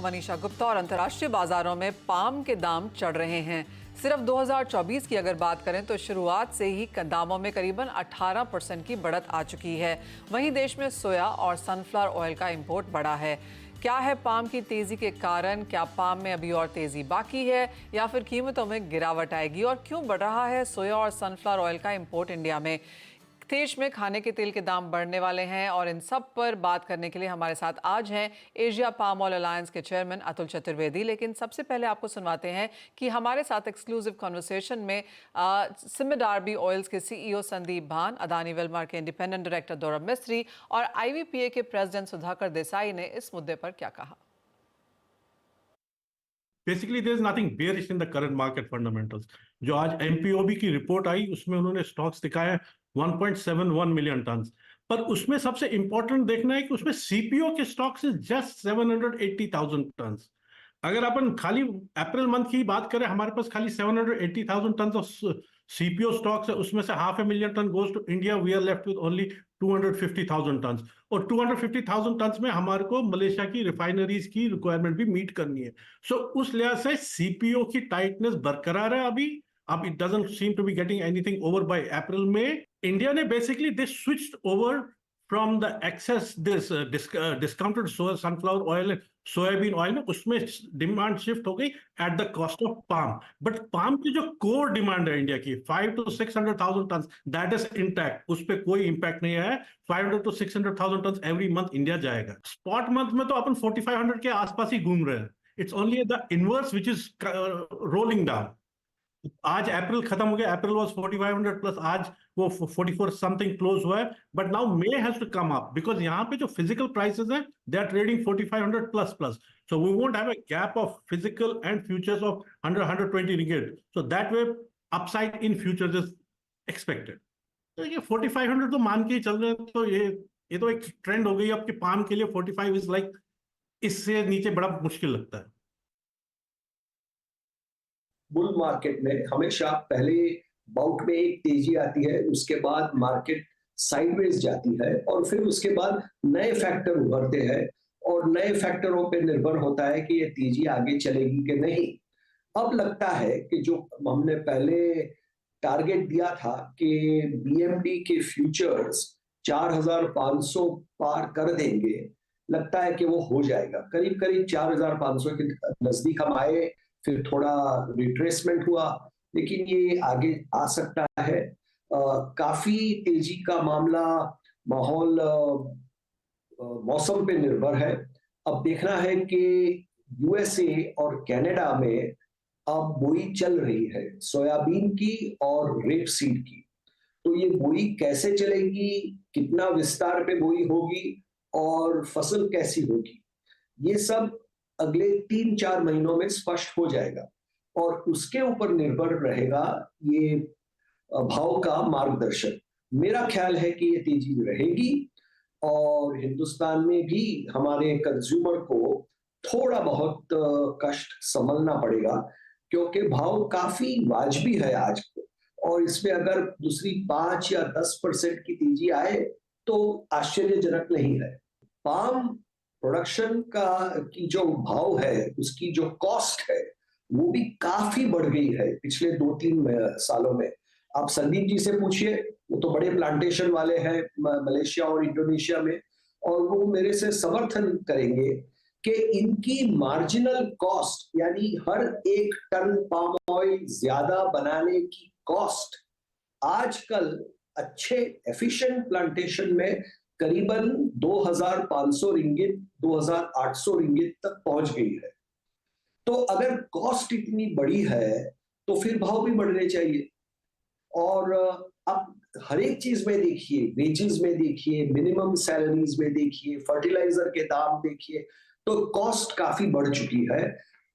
मनीषा गुप्ता और अंतर्राष्ट्रीय बाजारों में पाम के दाम चढ़ रहे हैं। सिर्फ 2024 की अगर बात करें तो शुरुआत से ही दामों में करीबन 18% की बढ़त आ चुकी है। वहीं देश में सोया और सनफ्लावर ऑयल का इंपोर्ट बढ़ा है। क्या है पाम की तेजी के कारण? क्या पाम में अभी और तेजी बाकी है या फिर कीमतों में गिरावट आएगी? और क्यों बढ़ रहा है सोया और सनफ्लावर ऑयल का इंपोर्ट इंडिया में? देश में खाने के तेल के दाम बढ़ने वाले हैं और इन सब पर बात करने के लिए हमारे साथ आज हैं एशिया पाम ऑयल अलायंस के चेयरमैन अतुल चतुर्वेदी। लेकिन सबसे पहले आपको सुनवाते हैं कि हमारे साथ एक्सक्लूसिव कॉन्वर्सेशन में सिमिड आरबी ऑयल्स के सीईओ संदीप भान, अदानी वेलमार के इंडिपेंडेंट डायरेक्टर दौरब मिस्त्री और आईवीपीए के प्रेसिडेंट सुधाकर देसाई ने इस मुद्दे पर क्या कहा। Basically there is nothing bearish in the current market fundamentals. जो आज एमपीओबी की रिपोर्ट आई उसमें उन्होंने स्टॉक्स दिखाए 1.71 मिलियन टन, पर उसमें सबसे इंपॉर्टेंट देखना है कि उसमें सीपीओ के स्टॉक्स इज जस्ट 780,000 टन। अगर अपन खाली अप्रैल मंथ की बात करें, हमारे पास खाली 780,000 टन ऑफ सीपीओ स्टॉक्स है, उसमें से 500,000 ton goes to India. We are left with only 250,000 ton, और 250,000 टन में हमारे को मलेशिया की रिफाइनरीज की रिक्वायरमेंट भी मीट करनी है। सो उस लिहाज से सीपीओ की टाइटनेस बरकरार है अभी। अब it doesn't seem to be getting anything over by April में। इंडिया ने basically this switched over from the excess this discounted sunflower oil and soybean oil में उसमें डिमांड शिफ्ट हो गई at the cost of palm. But palm की जो core demand है India की 500 to 600,000 ton, that is intact. उस पर कोई इंपैक्ट नहीं है। 500 to 600,000 ton every month India जाएगा। स्पॉट मंथ में तो अपन 4500 के आसपास ही घूम रहे हैं। It's only the inverse which is rolling down. आज अप्रैल खत्म हो गया, अप्रैल वाज 4500 प्लस, आज वो 44 समथिंग क्लोज हुआ है। But now may has to come up because यहाँ पे जो फिजिकल प्राइसेस हैं they are trading 4500 plus plus. So we won't have a gap of physical and futures of 100-120 ringgit. So that way upside in futures is expected. तो ये 4500 तो मान के ही चल रहे हैं। तो ये तो एक ट्रेंड हो गई अब कि पाम के लिए 45 इज लाइक, इससे नीचे बड़ा मुश्किल लगता है। बुल मार्केट में हमेशा पहले बाउट में एक तेजी आती है, उसके बाद मार्केट साइडवेज जाती है और फिर उसके बाद नए फैक्टर उभरते हैं और नए फैक्टरों पे निर्भर होता है कि ये तेजी आगे चलेगी कि नहीं। अब लगता है कि जो हमने पहले टारगेट दिया था कि बीएमडी के फ्यूचर्स 4,500 पार कर देंगे, लगता है कि वो हो जाएगा। करीब करीब 4,500 के नजदीक हम आए, फिर थोड़ा रिट्रेसमेंट हुआ, लेकिन ये आगे आ सकता है। काफी तेजी का मामला माहौल मौसम पे निर्भर है। अब देखना है कि यूएसए और कनाडा में अब बोई चल रही है सोयाबीन की और रेपसीड की। तो ये बोई कैसे चलेगी, कितना विस्तार पे बोई होगी और फसल कैसी होगी, ये सब अगले 3-4 महीनों में स्पष्ट हो जाएगा और उसके ऊपर निर्भर रहेगा ये भाव का मार्गदर्शन। मेरा ख्याल है कि ये तेजी रहेगी और हिंदुस्तान में भी हमारे कंज्यूमर को थोड़ा बहुत कष्ट संभलना पड़ेगा, क्योंकि भाव काफी वाजिबी है आज, और इसमें अगर दूसरी 5 या 10% की तेजी आए तो आश्चर्यजनक नहीं है। पाम प्रोडक्शन का की जो भाव है, उसकी जो कॉस्ट है, वो भी काफी बढ़ गई है पिछले 2-3 सालों में। आप संदीप जी से पूछिए, वो तो बड़े प्लांटेशन वाले हैं मलेशिया और इंडोनेशिया में, और वो मेरे से समर्थन करेंगे कि इनकी मार्जिनल कॉस्ट, यानी हर एक टन पाम ऑयल ज्यादा बनाने की कॉस्ट आजकल अच्छे एफिशिएंट प्लांटेशन में करीबन 2,500 रिंगिट, 2,800 रिंगिट तक पहुंच गई है। तो अगर कॉस्ट इतनी बड़ी है तो फिर भाव भी बढ़ने चाहिए। और अब हर एक चीज में देखिए, वेजेस में देखिए, मिनिमम सैलरीज में देखिए, फर्टिलाइजर के दाम देखिए, तो कॉस्ट काफी बढ़ चुकी है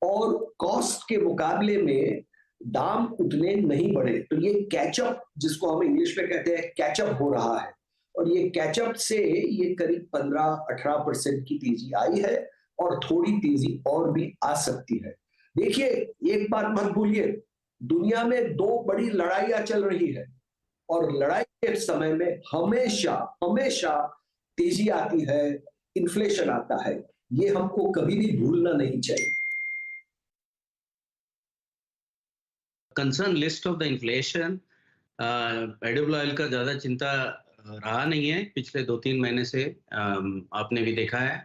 और कॉस्ट के मुकाबले में दाम उतने नहीं बढ़े। तो ये कैचअप, जिसको हम इंग्लिश में कहते हैं, कैचअप हो रहा है, और ये कैचअप से ये करीब 15-18% की तेजी आई है और थोड़ी तेजी और भी आ सकती है। देखिए, एक बात मत भूलिए, दुनिया में 2 बड़ी लड़ाइयां चल रही है और लड़ाई के समय में हमेशा हमेशा तेजी आती है, इन्फ्लेशन आता है। ये हमको कभी भी भूलना नहीं चाहिए। Concern list of the inflation, edible oil का ज़्यादा चिंता रहा नहीं है पिछले 2-3 महीने से, आपने भी देखा है।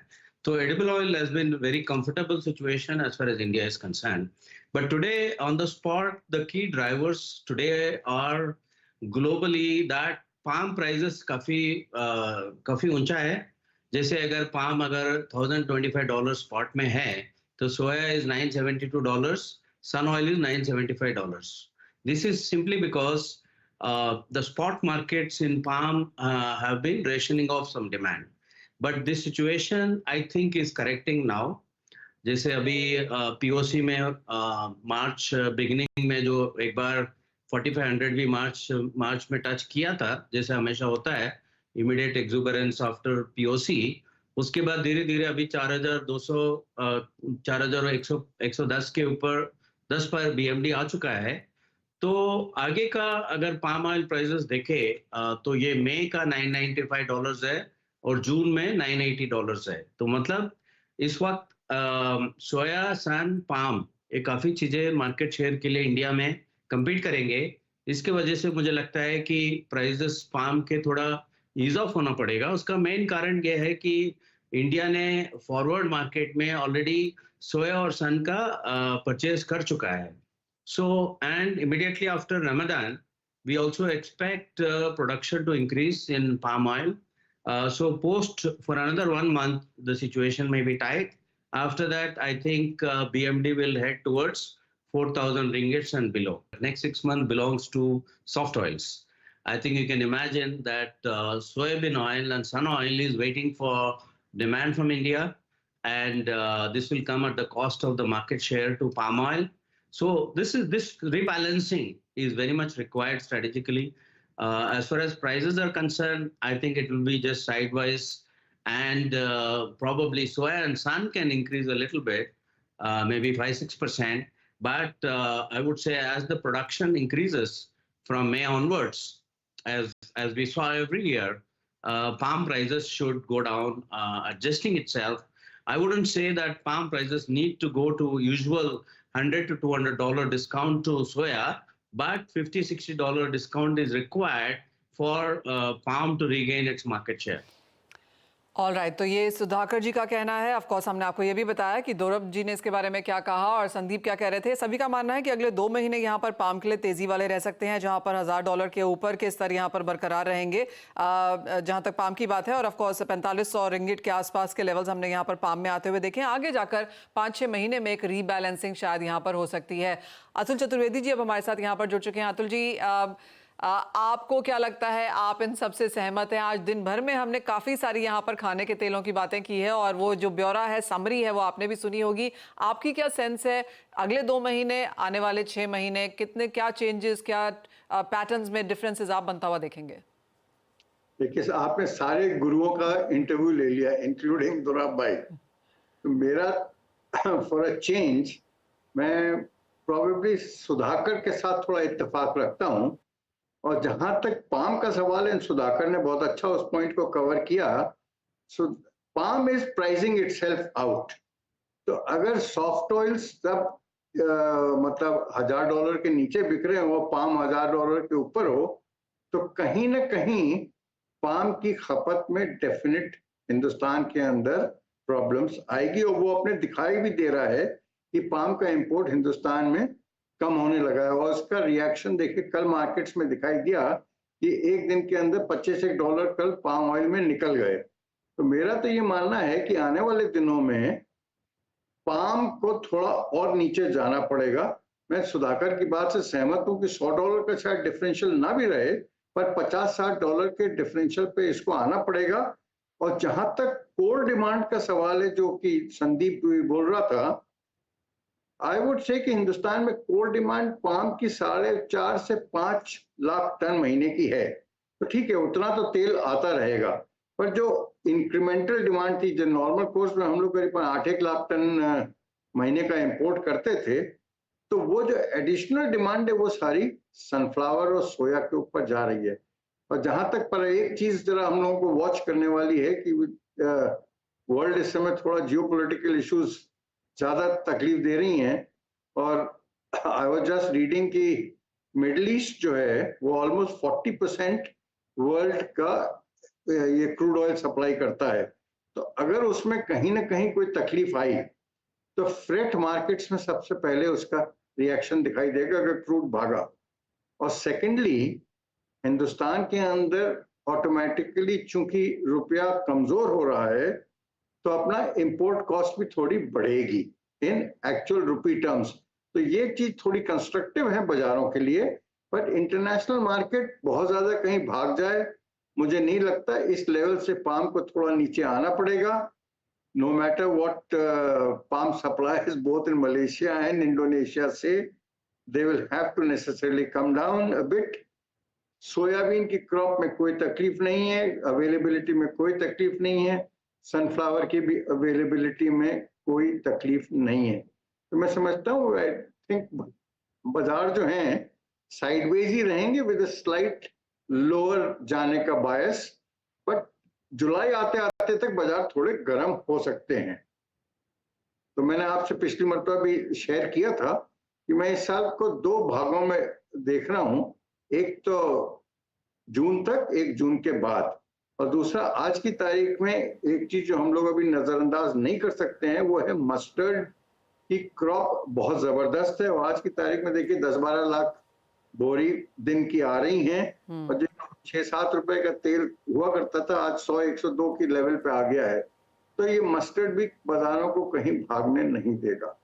तो edible oil has been very comfortable situation as far as India is concern. But today on the spot the key drivers today are globally that palm prices काफ़ी ऊंचा है। जैसे अगर पाम अगर $1,025 स्पॉट में है, तो सोया is $972, sun oil is $975. This is simply because the spot markets in palm have been rationing off some demand. But this situation, I think, is correcting now. जैसे अभी POC में मार्च बिगिनिंग में जो एक बार 4500 भी मार्च में टच किया था, जैसे हमेशा होता है इमीडिएट एक्सुबरेंस आफ्टर POC, उसके बाद धीरे धीरे अभी 4200 4110 के ऊपर 10 पर BMD आ चुका है। तो आगे का अगर पाम ऑयल प्राइसेस देखे तो ये मई का $995 है और जून में $980 है। तो मतलब इस वक्त सोया, सन, पाम ये काफ़ी चीज़ें मार्केट शेयर के लिए इंडिया में compete करेंगे। इसके वजह से मुझे लगता है कि प्राइसेस पाम के थोड़ा ईज ऑफ होना पड़ेगा। उसका मेन कारण ये है कि इंडिया ने फॉरवर्ड मार्केट में ऑलरेडी सोया और सन का परचेज कर चुका है। So and immediately after Ramzan we also expect production to increase in palm oil. So post for another 1 month the situation may be tight. After that I think BMD will head towards 4,000 ringgits and below. Next 6 months belongs to soft oils. I think you can imagine that soybean oil and sun oil is waiting for demand from India, and this will come at the cost of the market share to palm oil. So this rebalancing is very much required strategically. As far as prices are concerned, I think it will be just sideways, and probably soya and sun can increase a little bit, maybe 5-6%. But I would say as the production increases from May onwards, as we saw every year, palm prices should go down, adjusting itself. I wouldn't say that palm prices need to go to usual $100 to $200 discount to soya, but $50-60 discount is required for palm to regain its market share. All right, तो ये सुधाकर जी का कहना है। Of course हमने आपको ये भी बताया कि दौरब जी ने इसके बारे में क्या कहा और संदीप क्या कह रहे थे। सभी का मानना है कि अगले 2 महीने यहाँ पर पाम के लिए तेजी वाले रह सकते हैं, जहाँ पर $1000 के ऊपर के स्तर यहाँ पर बरकरार रहेंगे जहाँ तक पाम की बात है। और ऑफ कोर्स 4500 रिंगिट के आसपास के लेवल्स हमने यहाँ पर पाम में आते हुए देखे। आगे जाकर 5-6 महीने में एक रीबैलेंसिंग शायद यहाँ पर हो सकती है। अतुल चतुर्वेदी जी अब हमारे साथ यहाँ पर जुड़ चुके हैं। अतुल जी, आपको क्या लगता है, आप इन सबसे सहमत हैं? आज दिन भर में हमने काफ़ी सारी यहाँ पर खाने के तेलों की बातें की है और वो जो ब्यौरा है, समरी है, वो आपने भी सुनी होगी। आपकी क्या सेंस है अगले 2 महीने, आने वाले 6 महीने, कितने क्या चेंजेस, क्या पैटर्न्स में डिफरेंसेस आप बनता हुआ देखेंगे? देखिए, आपने सारे गुरुओं का इंटरव्यू ले लिया इंक्लूडिंग दुराब भाई। तो मेरा फॉर अ चेंज मैं प्रोबेबली सुधाकर के साथ थोड़ा इत्तेफाक रखता हूँ। और जहां तक पाम का सवाल है, सुधाकर ने बहुत अच्छा उस पॉइंट को कवर किया। So palm is pricing itself out. तो अगर सॉफ्ट ऑयल्स सब मतलब $1000 के नीचे बिक रहे हो, पाम $1000 के ऊपर हो, तो कहीं ना कहीं पाम की खपत में डेफिनेट हिंदुस्तान के अंदर प्रॉब्लम्स आएगी। और वो अपने दिखाई भी दे रहा है कि पाम का इंपोर्ट हिंदुस्तान में कम होने लगा है। और उसका रिएक्शन देखिए, कल मार्केट्स में दिखाई दिया कि एक दिन के अंदर $25 कल पाम ऑयल में निकल गए। तो मेरा तो ये मानना है कि आने वाले दिनों में पाम को थोड़ा और नीचे जाना पड़ेगा। मैं सुधाकर की बात से सहमत हूँ कि $100 का शायद डिफरेंशियल ना भी रहे, पर $50-60 के डिफरेंशियल पे इसको आना पड़ेगा। और जहां तक कोर डिमांड का सवाल है, जो कि संदीप भी बोल रहा था, आई वुड से कि हिंदुस्तान में कोर डिमांड पाम की 4.5 से 5 लाख टन महीने की है। तो ठीक है, उतना तो तेल आता रहेगा, पर जो इंक्रीमेंटल डिमांड थी, जो नॉर्मल कोर्स में हम लोग करीब 8-1 लाख टन महीने का इंपोर्ट करते थे, तो वो जो एडिशनल डिमांड है वो सारी सनफ्लावर और सोया के ऊपर जा रही है। और जहां तक पर एक चीज जरा हम लोगों को वॉच करने वाली है कि वर्ल्ड इस समय थोड़ा जियोपॉलिटिकल इश्यूज ज्यादा तकलीफ दे रही हैं। और आई वाज जस्ट रीडिंग कि मिडिल ईस्ट जो है वो ऑलमोस्ट 40% वर्ल्ड का ये क्रूड ऑयल सप्लाई करता है। तो अगर उसमें कहीं ना कहीं कोई तकलीफ आई तो फ्रेट मार्केट्स में सबसे पहले उसका रिएक्शन दिखाई देगा अगर क्रूड भागा। और सेकेंडली, हिंदुस्तान के अंदर ऑटोमेटिकली चूंकि रुपया कमजोर हो रहा है तो अपना इंपोर्ट कॉस्ट भी थोड़ी बढ़ेगी इन एक्चुअल रुपी टर्म्स। तो ये चीज थोड़ी कंस्ट्रक्टिव है बाजारों के लिए। बट इंटरनेशनल मार्केट बहुत ज्यादा कहीं भाग जाए मुझे नहीं लगता। इस लेवल से पाम को थोड़ा नीचे आना पड़ेगा। No matter what palm supplies both in Malaysia and Indonesia से, they will have to necessarily come down a bit. Soybean की क्रॉप में कोई तकलीफ नहीं है, अवेलेबिलिटी में कोई तकलीफ नहीं है, सनफ्लावर की भी अवेलेबिलिटी में कोई तकलीफ नहीं है। तो मैं समझता हूँ आई थिंक बाजार जो हैं साइडवेज ही रहेंगे विद अ स्लाइट लोअर जाने का बायस। बट जुलाई आते आते तक बाजार थोड़े गर्म हो सकते हैं। तो मैंने आपसे पिछली मरतबा भी शेयर किया था कि मैं इस साल को 2 भागों में देख रहा हूं, एक तो जून तक, एक जून के बाद, और दूसरा आज की तारीख में एक चीज जो हम लोग अभी नजरअंदाज नहीं कर सकते हैं वो है मस्टर्ड की क्रॉप बहुत जबरदस्त है। और आज की तारीख में देखिए 10-12 लाख बोरी दिन की आ रही हैं और जो 6-7 रुपए का तेल हुआ करता था आज 100-102 की लेवल पे आ गया है। तो ये मस्टर्ड भी बाजारों को कहीं भागने नहीं देगा।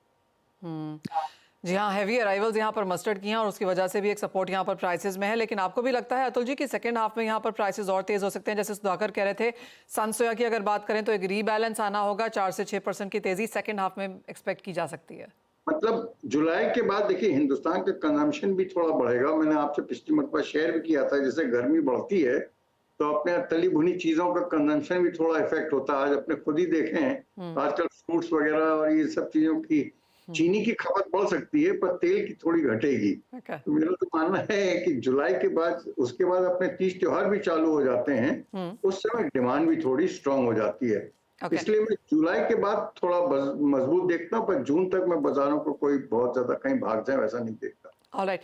जी हाँ, हैवी अराइवल्स यहाँ पर मस्टर्ड की हैं और उसकी वजह से भी एक सपोर्ट यहाँ पर प्राइसेस में है। लेकिन आपको भी लगता है अतुल जी कि सेकंड हाफ में यहाँ पर प्राइसेस और तेज हो सकते हैं? जैसे सुधाकर कह रहे थे, सन सोया की अगर बात करें तो एक रीबैलेंस आना होगा, 4 से 6% की तेजी सेकंड हाफ में एक्सपेक्ट की जा सकती है। मतलब जुलाई के बाद देखिए हिंदुस्तान का कंजम्पशन भी थोड़ा बढ़ेगा। मैंने आपसे पिछली मरतबा शेयर भी किया था, जैसे गर्मी बढ़ती है तो अपने तली भुनी चीजों का कंजम्पशन भी थोड़ा इफेक्ट होता है। आज अपने खुद ही देखें आजकल फ्रूट्स वगैरह और ये सब चीजों की चीनी की खपत बढ़ सकती है पर तेल की थोड़ी घटेगी। तो मेरा तो मानना है कि जुलाई के बाद, उसके बाद अपने तीज त्योहार भी चालू हो जाते हैं, उस समय डिमांड भी थोड़ी स्ट्रांग हो जाती है। इसलिए मैं जुलाई के बाद थोड़ा मजबूत देखता हूँ, पर जून तक मैं बाजारों को कोई बहुत ज्यादा कहीं भाग जाए वैसा नहीं देखता। ऑलराइट।